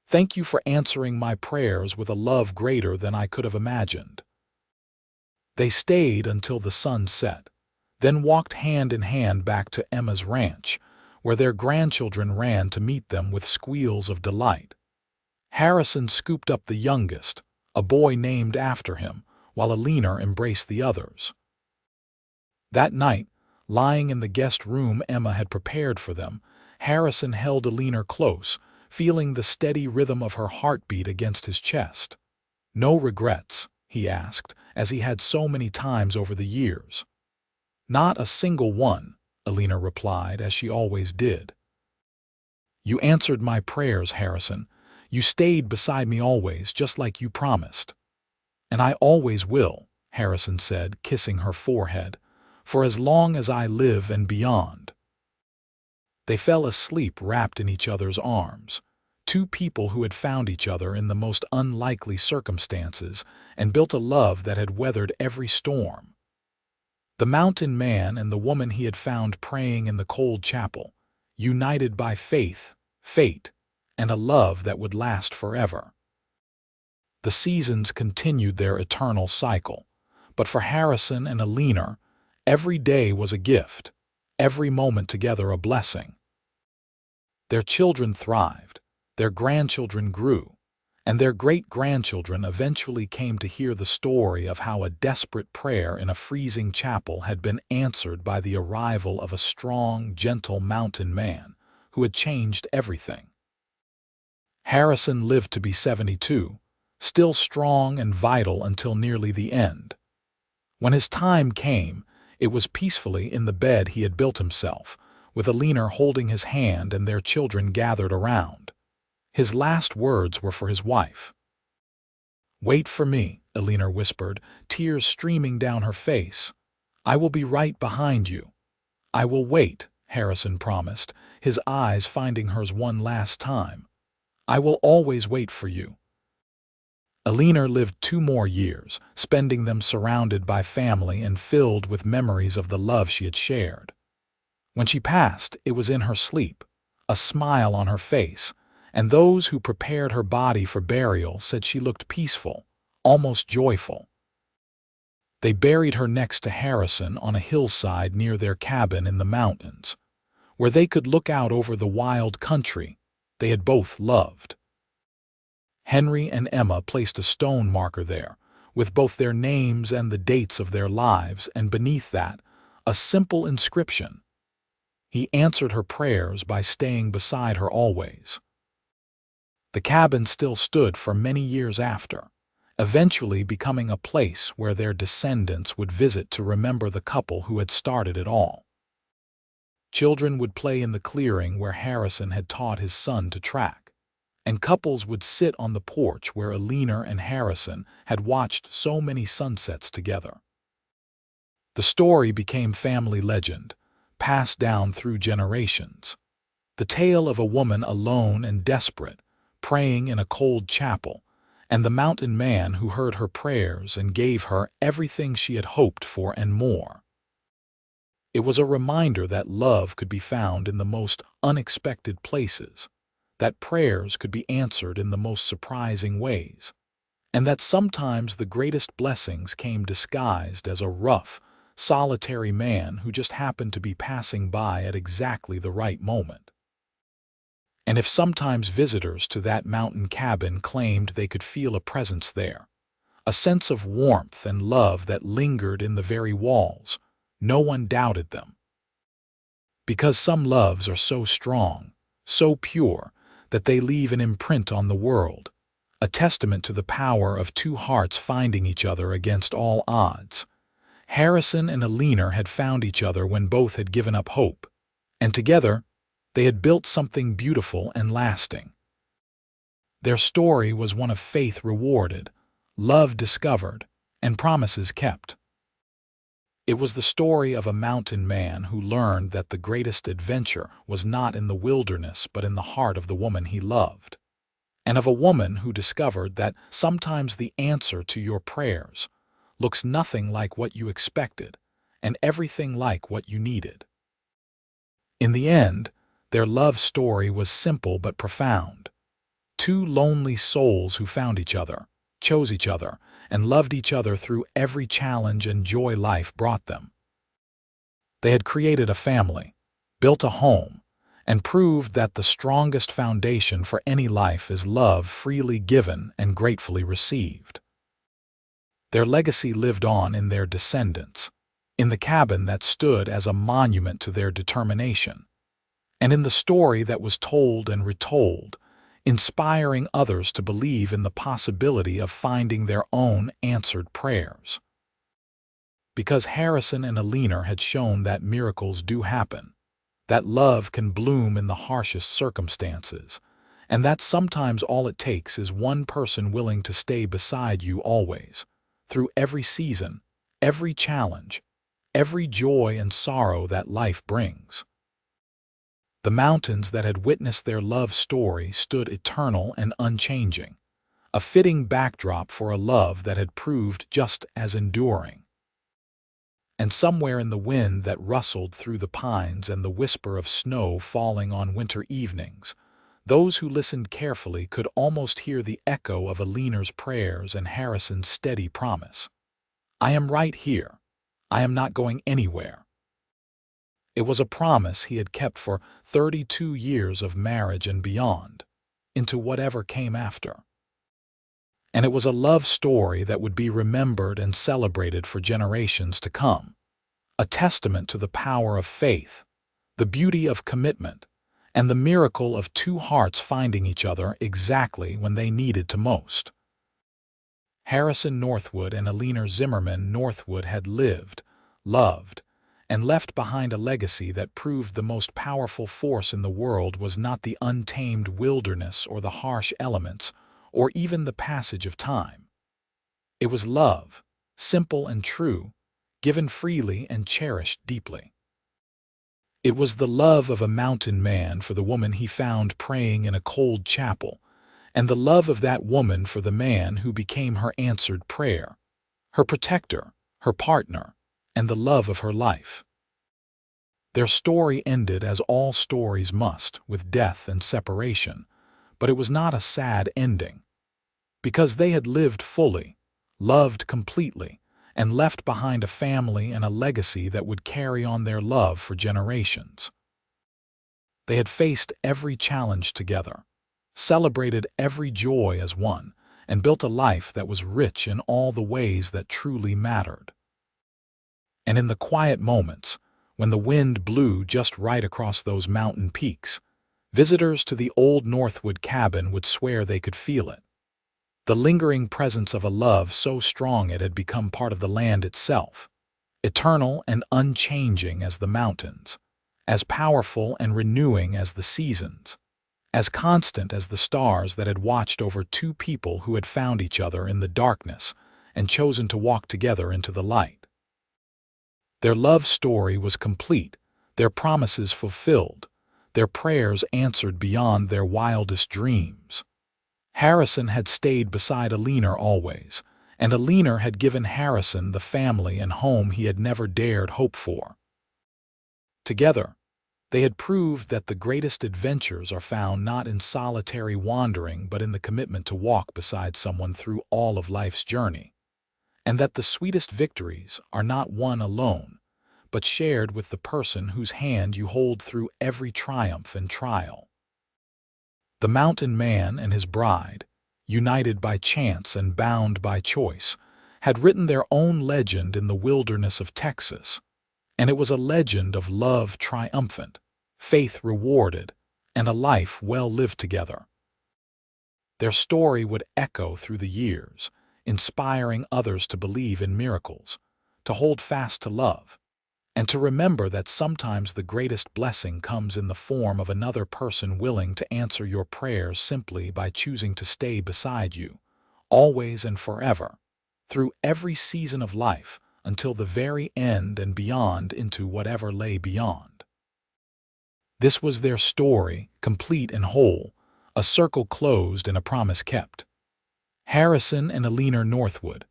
"Thank you for answering my prayers with a love greater than I could have imagined." They stayed until the sun set, then walked hand in hand back to Emma's ranch, where their grandchildren ran to meet them with squeals of delight. Harrison scooped up the youngest, a boy named after him, while Eleanor embraced the others. That night, lying in the guest room Emma had prepared for them, Harrison held Eleanor close, feeling the steady rhythm of her heartbeat against his chest. "No regrets?" he asked, as he had so many times over the years. "Not a single one," Eleanor replied, as she always did. "You answered my prayers, Harrison. You stayed beside me always, just like you promised." "And I always will," Harrison said, kissing her forehead, "for as long as I live and beyond." They fell asleep wrapped in each other's arms, 2 people who had found each other in the most unlikely circumstances and built a love that had weathered every storm. The mountain man and the woman he had found praying in the cold chapel, united by faith, fate, and a love that would last forever. The seasons continued their eternal cycle, but for Harrison and Eleanor, every day was a gift, every moment together a blessing. Their children thrived, their grandchildren grew, and their great-grandchildren eventually came to hear the story of how a desperate prayer in a freezing chapel had been answered by the arrival of a strong, gentle mountain man who had changed everything. Harrison lived to be 72, still strong and vital until nearly the end. When his time came, it was peacefully in the bed he had built himself, with Eleanor holding his hand and their children gathered around. His last words were for his wife. "Wait for me," Eleanor whispered, tears streaming down her face. "I will be right behind you." "I will wait," Harrison promised, his eyes finding hers one last time. "I will always wait for you." Eleanor lived 2 more years, spending them surrounded by family and filled with memories of the love she had shared. When she passed, it was in her sleep, a smile on her face, and those who prepared her body for burial said she looked peaceful, almost joyful. They buried her next to Harrison on a hillside near their cabin in the mountains, where they could look out over the wild country they had both loved. Henry and Emma placed a stone marker there, with both their names and the dates of their lives, and beneath that, a simple inscription: "He answered her prayers by staying beside her always." The cabin still stood for many years after, eventually becoming a place where their descendants would visit to remember the couple who had started it all. Children would play in the clearing where Harrison had taught his son to track, and couples would sit on the porch where Eleanor and Harrison had watched so many sunsets together. The story became family legend, passed down through generations. The tale of a woman alone and desperate, praying in a cold chapel, and the mountain man who heard her prayers and gave her everything she had hoped for and more. It was a reminder that love could be found in the most unexpected places, that prayers could be answered in the most surprising ways, and that sometimes the greatest blessings came disguised as a rough, solitary man who just happened to be passing by at exactly the right moment. And if sometimes visitors to that mountain cabin claimed they could feel a presence there, a sense of warmth and love that lingered in the very walls, no one doubted them. Because some loves are so strong, so pure, that they leave an imprint on the world, a testament to the power of two hearts finding each other against all odds. Harrison and Eleanor had found each other when both had given up hope, and together they had built something beautiful and lasting. Their story was one of faith rewarded, love discovered, and promises kept. It was the story of a mountain man who learned that the greatest adventure was not in the wilderness but in the heart of the woman he loved, and of a woman who discovered that sometimes the answer to your prayers looks nothing like what you expected and everything like what you needed. In the end, their love story was simple but profound. Two lonely souls who found each other, chose each other, and loved each other through every challenge and joy life brought them. They had created a family, built a home, and proved that the strongest foundation for any life is love freely given and gratefully received. Their legacy lived on in their descendants, in the cabin that stood as a monument to their determination, and in the story that was told and retold, inspiring others to believe in the possibility of finding their own answered prayers. Because Harrison and Eleanor had shown that miracles do happen, that love can bloom in the harshest circumstances, and that sometimes all it takes is one person willing to stay beside you always, through every season, every challenge, every joy and sorrow that life brings. The mountains that had witnessed their love story stood eternal and unchanging, a fitting backdrop for a love that had proved just as enduring. And somewhere in the wind that rustled through the pines and the whisper of snow falling on winter evenings, those who listened carefully could almost hear the echo of Eleanor's prayers and Harrison's steady promise. "I am right here. I am not going anywhere." It was a promise he had kept for 32 years of marriage and beyond, into whatever came after. And it was a love story that would be remembered and celebrated for generations to come, a testament to the power of faith, the beauty of commitment, and the miracle of two hearts finding each other exactly when they needed to most. Harrison Northwood and Eleanor Zimmerman Northwood had lived, loved, and left behind a legacy that proved the most powerful force in the world was not the untamed wilderness or the harsh elements, or even the passage of time. It was love, simple and true, given freely and cherished deeply. It was the love of a mountain man for the woman he found praying in a cold chapel, and the love of that woman for the man who became her answered prayer, her protector, her partner, and the love of her life. Their story ended as all stories must, with death and separation, but it was not a sad ending, because they had lived fully, loved completely, and left behind a family and a legacy that would carry on their love for generations. They had faced every challenge together, celebrated every joy as one, and built a life that was rich in all the ways that truly mattered. And in the quiet moments, when the wind blew just right across those mountain peaks, visitors to the old Northwood cabin would swear they could feel it. The lingering presence of a love so strong it had become part of the land itself, eternal and unchanging as the mountains, as powerful and renewing as the seasons, as constant as the stars that had watched over two people who had found each other in the darkness and chosen to walk together into the light. Their love story was complete, their promises fulfilled, their prayers answered beyond their wildest dreams. Harrison had stayed beside Eleanor always, and Eleanor had given Harrison the family and home he had never dared hope for. Together, they had proved that the greatest adventures are found not in solitary wandering but in the commitment to walk beside someone through all of life's journey, and that the sweetest victories are not won alone, but shared with the person whose hand you hold through every triumph and trial. The mountain man and his bride, united by chance and bound by choice, had written their own legend in the wilderness of Texas, and it was a legend of love triumphant, faith rewarded, and a life well lived together. Their story would echo through the years, inspiring others to believe in miracles, to hold fast to love, and to remember that sometimes the greatest blessing comes in the form of another person willing to answer your prayers simply by choosing to stay beside you, always and forever, through every season of life, until the very end and beyond into whatever lay beyond. This was their story, complete and whole, a circle closed and a promise kept. Harrison and Eleanor Northwood,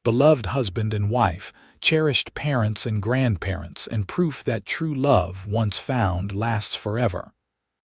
beloved husband and wife, cherished parents and grandparents, and proof that true love, once found, lasts forever.